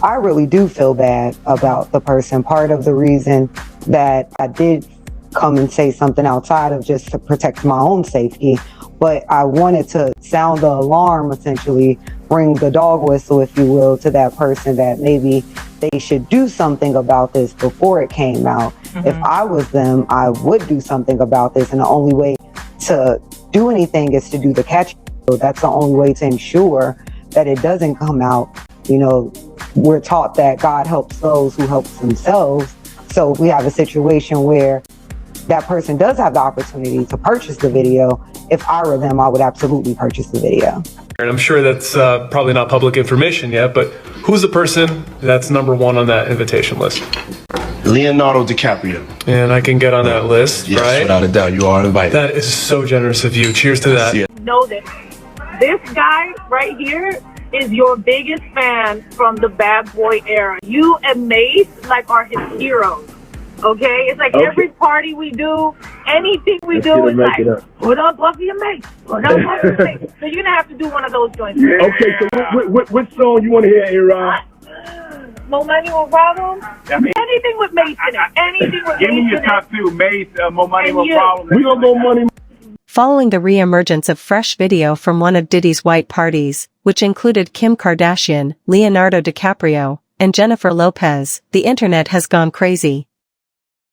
I really do feel bad about the person. Part of the reason that I did come and say something outside of just to protect my own safety, but I wanted to sound the alarm, essentially bring the dog whistle, if you will, to that person that maybe they should do something about this before it came out. If I was them, I would do something about this, and the only way to do anything is to do the catch. So that's the only way to ensure that it doesn't come out. You know, we're taught that God helps those who help themselves. So if we have a situation where that person does have the opportunity to purchase the video, if I were them, I would absolutely purchase the video. And I'm sure that's probably not public information yet, but who's the person that's number one on that invitation list? Leonardo DiCaprio. And I can get on that list, yes, right? Without a doubt, you are invited. That is so generous of you. Cheers to that. Know this. This guy right here is your biggest fan from the bad boy era. You and Mace are his heroes. Okay? It's like every party we do, anything we do is like, put on Buffy and Mace. Put on Buffy and Mace. So you're going to have to do one of those joints. Yeah. Okay, so what song you want to hear, A-Rod? More Money, More Problems? Anything with Mace in it. Anything with Mace in it. Give me your top two. Mace, More Money, More Problems. We gonna More Money. Following the reemergence of fresh video from one of Diddy's white parties, which included Kim Kardashian, Leonardo DiCaprio, and Jennifer Lopez, the internet has gone crazy.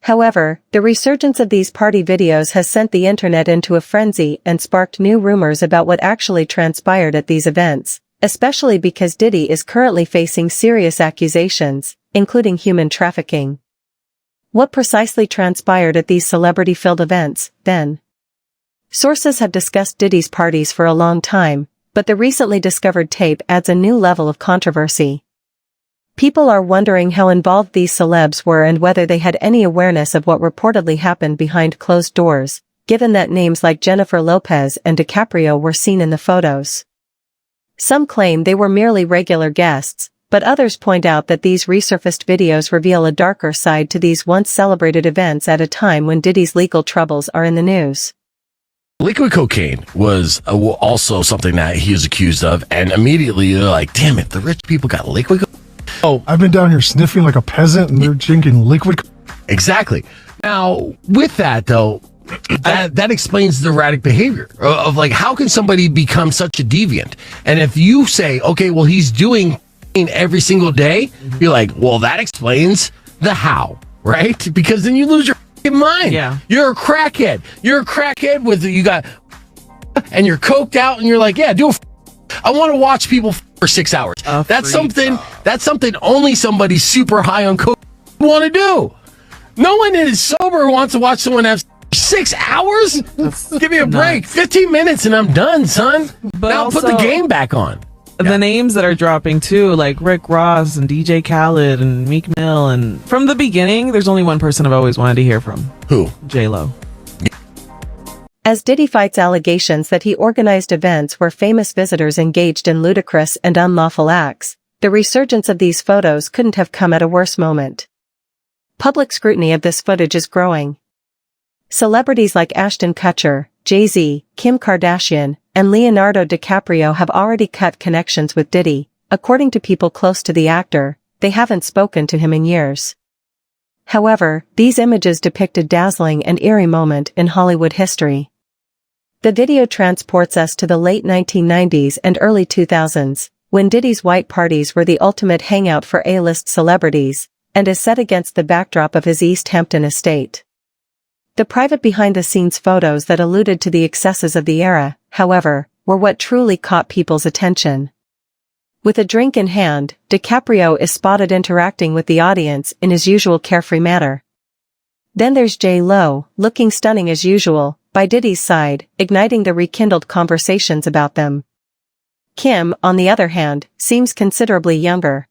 However, the resurgence of these party videos has sent the internet into a frenzy and sparked new rumors about what actually transpired at these events, especially because Diddy is currently facing serious accusations, including human trafficking. What precisely transpired at these celebrity-filled events, then? Sources have discussed Diddy's parties for a long time, but the recently discovered tape adds a new level of controversy. People are wondering how involved these celebs were and whether they had any awareness of what reportedly happened behind closed doors, given that names like Jennifer Lopez and DiCaprio were seen in the photos. Some claim they were merely regular guests, but others point out that these resurfaced videos reveal a darker side to these once celebrated events at a time when Diddy's legal troubles are in the news. Liquid cocaine was also something that he was accused of, and immediately they're like, damn it, the rich people got liquid cocaine. Oh, I've been down here sniffing like a peasant, and they're drinking liquid. Exactly. Now, with that, though, that explains the erratic behavior of like, how can somebody become such a deviant? And if you say, okay, well, he's doing every single day, you're like, well, that explains the how, right? Because then you lose your mind. Yeah. You're a crackhead. You're a crackhead with, you got, and you're coked out, and you're like, yeah, do a I want to watch people for 6 hours. That's something only somebody super high on coke want to do. No one that is sober wants to watch someone have 6 hours. Give me a break. 15 minutes and I'm done, son. But now also, put the game back on. The names that are dropping too, like Rick Ross and DJ Khaled and Meek Mill, and from the beginning, there's only one person I've always wanted to hear from. Who? J-Lo. As Diddy fights allegations that he organized events where famous visitors engaged in ludicrous and unlawful acts, the resurgence of these photos couldn't have come at a worse moment. Public scrutiny of this footage is growing. Celebrities like Ashton Kutcher, Jay-Z, Kim Kardashian, and Leonardo DiCaprio have already cut connections with Diddy. According to people close to the actor, they haven't spoken to him in years. However, these images depict a dazzling and eerie moment in Hollywood history. The video transports us to the late 1990s and early 2000s, when Diddy's white parties were the ultimate hangout for A-list celebrities, and is set against the backdrop of his East Hampton estate. The private behind-the-scenes photos that alluded to the excesses of the era, however, were what truly caught people's attention. With a drink in hand, DiCaprio is spotted interacting with the audience in his usual carefree manner. Then there's J-Lo, looking stunning as usual, by Diddy's side, igniting the rekindled conversations about them. Kim, on the other hand, seems considerably younger.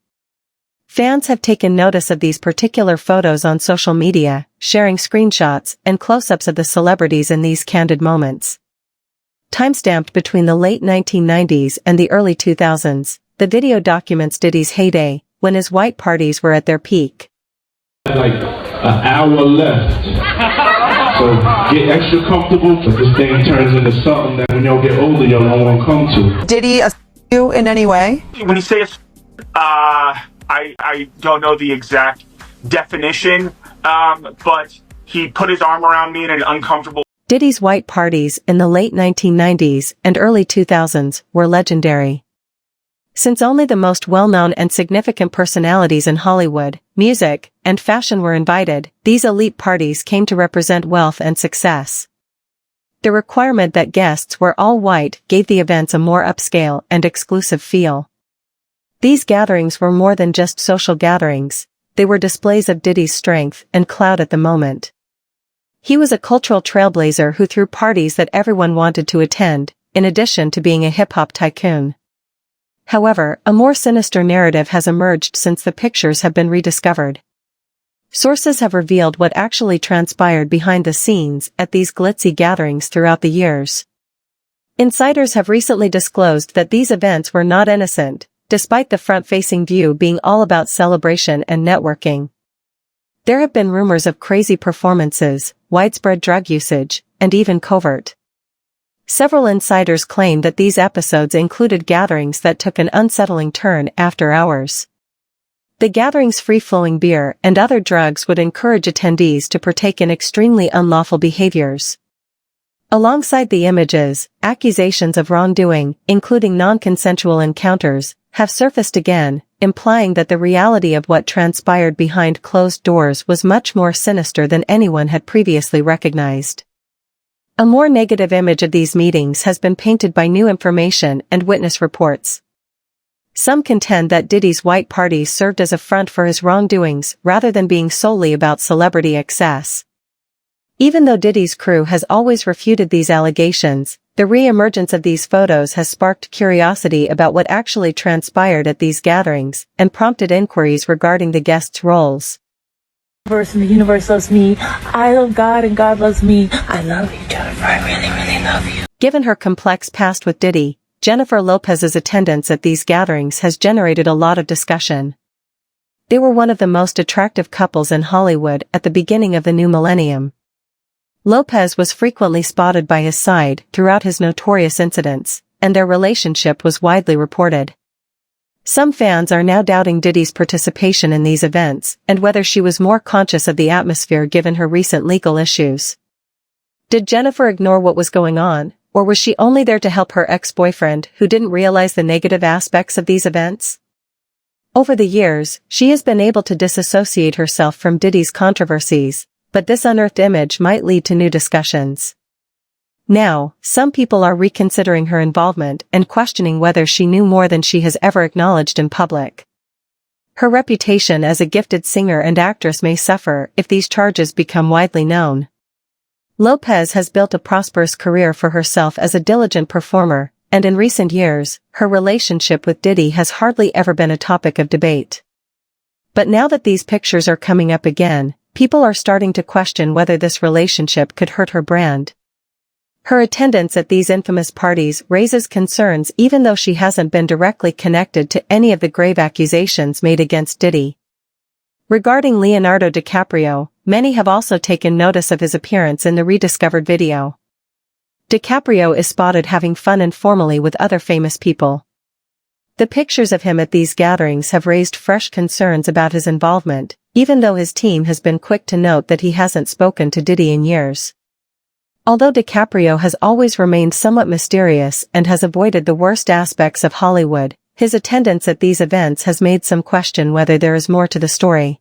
Fans have taken notice of these particular photos on social media, sharing screenshots and close-ups of the celebrities in these candid moments. Timestamped between the late 1990s and the early 2000s, the video documents Diddy's heyday, when his white parties were at their peak. Like an hour left, so get extra comfortable, but this thing turns into something that when y'all get older, y'all don't want to come to. Did he you in any way? When you say I don't know the exact definition, but he put his arm around me in an uncomfortable. Diddy's white parties in the late 1990s and early 2000s were legendary. Since only the most well-known and significant personalities in Hollywood, music, and fashion were invited, these elite parties came to represent wealth and success. The requirement that guests were all white gave the events a more upscale and exclusive feel. These gatherings were more than just social gatherings, they were displays of Diddy's strength and clout at the moment. He was a cultural trailblazer who threw parties that everyone wanted to attend, in addition to being a hip-hop tycoon. However, a more sinister narrative has emerged since the pictures have been rediscovered. Sources have revealed what actually transpired behind the scenes at these glitzy gatherings throughout the years. Insiders have recently disclosed that these events were not innocent, despite the front-facing view being all about celebration and networking. There have been rumors of crazy performances, widespread drug usage, and even covert. Several insiders claim that these episodes included gatherings that took an unsettling turn after hours. The gatherings' free-flowing beer and other drugs would encourage attendees to partake in extremely unlawful behaviors. Alongside the images, accusations of wrongdoing, including non-consensual encounters, have surfaced again, implying that the reality of what transpired behind closed doors was much more sinister than anyone had previously recognized. A more negative image of these meetings has been painted by new information and witness reports. Some contend that Diddy's white parties served as a front for his wrongdoings rather than being solely about celebrity excess. Even though Diddy's crew has always refuted these allegations, the re-emergence of these photos has sparked curiosity about what actually transpired at these gatherings and prompted inquiries regarding the guests' roles. And the universe loves me. I love God and God loves me. I love you, Jennifer. I really, really love you. Given her complex past with Diddy, Jennifer Lopez's attendance at these gatherings has generated a lot of discussion. They were one of the most attractive couples in Hollywood at the beginning of the new millennium. Lopez was frequently spotted by his side throughout his notorious incidents, and their relationship was widely reported. Some fans are now doubting Diddy's participation in these events and whether she was more conscious of the atmosphere given her recent legal issues. Did Jennifer ignore what was going on, or was she only there to help her ex-boyfriend who didn't realize the negative aspects of these events? Over the years, she has been able to disassociate herself from Diddy's controversies, but this unearthed image might lead to new discussions. Now, some people are reconsidering her involvement and questioning whether she knew more than she has ever acknowledged in public. Her reputation as a gifted singer and actress may suffer if these charges become widely known. Lopez has built a prosperous career for herself as a diligent performer, and in recent years, her relationship with Diddy has hardly ever been a topic of debate. But now that these pictures are coming up again, people are starting to question whether this relationship could hurt her brand. Her attendance at these infamous parties raises concerns even though she hasn't been directly connected to any of the grave accusations made against Diddy. Regarding Leonardo DiCaprio, many have also taken notice of his appearance in the rediscovered video. DiCaprio is spotted having fun informally with other famous people. The pictures of him at these gatherings have raised fresh concerns about his involvement, even though his team has been quick to note that he hasn't spoken to Diddy in years. Although DiCaprio has always remained somewhat mysterious and has avoided the worst aspects of Hollywood, his attendance at these events has made some question whether there is more to the story.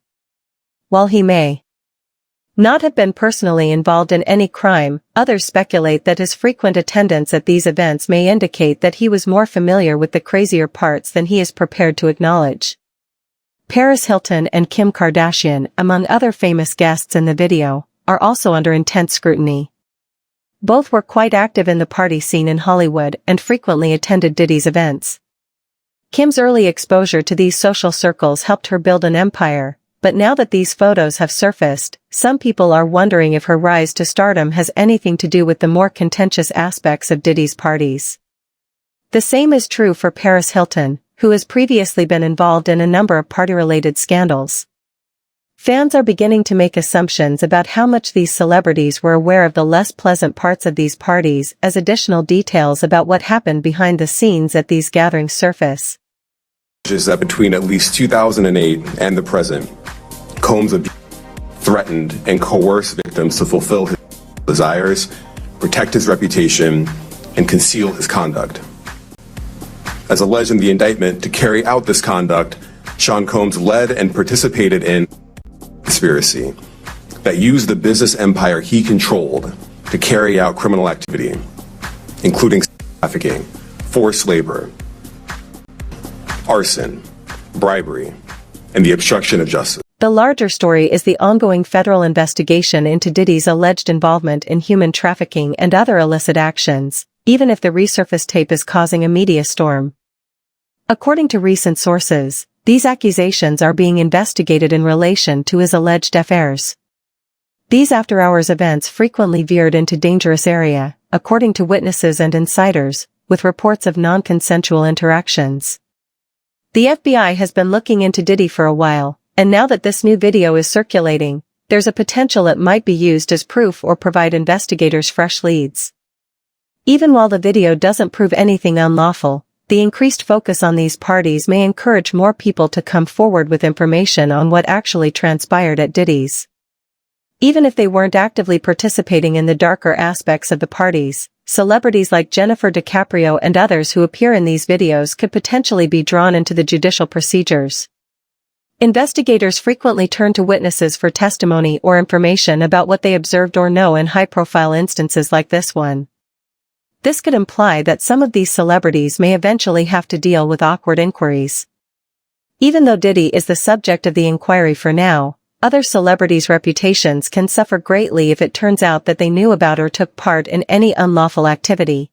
While he may not have been personally involved in any crime, others speculate that his frequent attendance at these events may indicate that he was more familiar with the crazier parts than he is prepared to acknowledge. Paris Hilton and Kim Kardashian, among other famous guests in the video, are also under intense scrutiny. Both were quite active in the party scene in Hollywood and frequently attended Diddy's events. Kim's early exposure to these social circles helped her build an empire, but now that these photos have surfaced, some people are wondering if her rise to stardom has anything to do with the more contentious aspects of Diddy's parties. The same is true for Paris Hilton, who has previously been involved in a number of party-related scandals. Fans are beginning to make assumptions about how much these celebrities were aware of the less pleasant parts of these parties as additional details about what happened behind the scenes at these gatherings surface. is that between at least 2008 and the present, Combs threatened and coerced victims to fulfill his desires, protect his reputation, and conceal his conduct. As alleged in the indictment, to carry out this conduct, Sean Combs led and participated in a conspiracy that used the business empire he controlled to carry out criminal activity, including trafficking, forced labor, arson, bribery, and the obstruction of justice. The larger story is the ongoing federal investigation into Diddy's alleged involvement in human trafficking and other illicit actions, even if the resurfaced tape is causing a media storm. According to recent sources, these accusations are being investigated in relation to his alleged affairs. These after-hours events frequently veered into dangerous area, according to witnesses and insiders, with reports of non-consensual interactions. The FBI has been looking into Diddy for a while, and now that this new video is circulating, there's a potential it might be used as proof or provide investigators fresh leads. Even while the video doesn't prove anything unlawful, the increased focus on these parties may encourage more people to come forward with information on what actually transpired at Diddy's. Even if they weren't actively participating in the darker aspects of the parties, celebrities like Jennifer DiCaprio and others who appear in these videos could potentially be drawn into the judicial procedures. Investigators frequently turn to witnesses for testimony or information about what they observed or know in high-profile instances like this one. This could imply that some of these celebrities may eventually have to deal with awkward inquiries. Even though Diddy is the subject of the inquiry for now, other celebrities' reputations can suffer greatly if it turns out that they knew about or took part in any unlawful activity.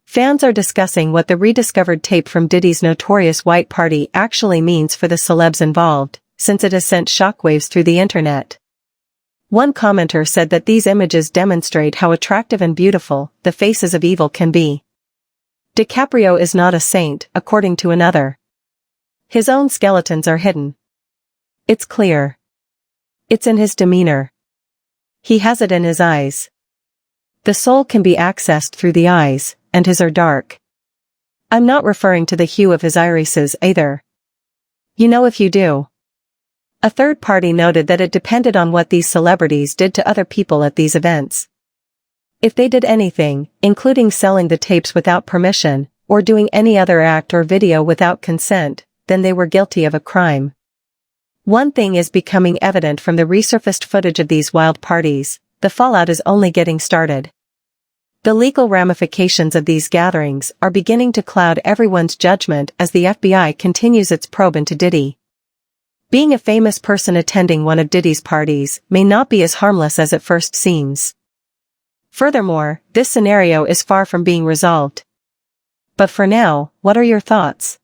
Fans are discussing what the rediscovered tape from Diddy's notorious white party actually means for the celebs involved, since it has sent shockwaves through the internet. One commenter said that these images demonstrate how attractive and beautiful the faces of evil can be. DiCaprio is not a saint, according to another. His own skeletons are hidden. It's clear. It's in his demeanor. He has it in his eyes. The soul can be accessed through the eyes, and his are dark. I'm not referring to the hue of his irises either. You know if you do. A third party noted that it depended on what these celebrities did to other people at these events. If they did anything, including selling the tapes without permission, or doing any other act or video without consent, then they were guilty of a crime. One thing is becoming evident from the resurfaced footage of these wild parties: the fallout is only getting started. The legal ramifications of these gatherings are beginning to cloud everyone's judgment as the FBI continues its probe into Diddy. Being a famous person attending one of Diddy's parties may not be as harmless as it first seems. Furthermore, this scenario is far from being resolved. But for now, what are your thoughts?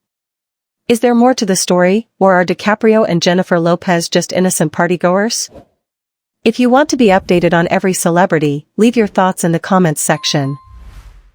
Is there more to the story, or are DiCaprio and Jennifer Lopez just innocent partygoers? If you want to be updated on every celebrity, leave your thoughts in the comments section.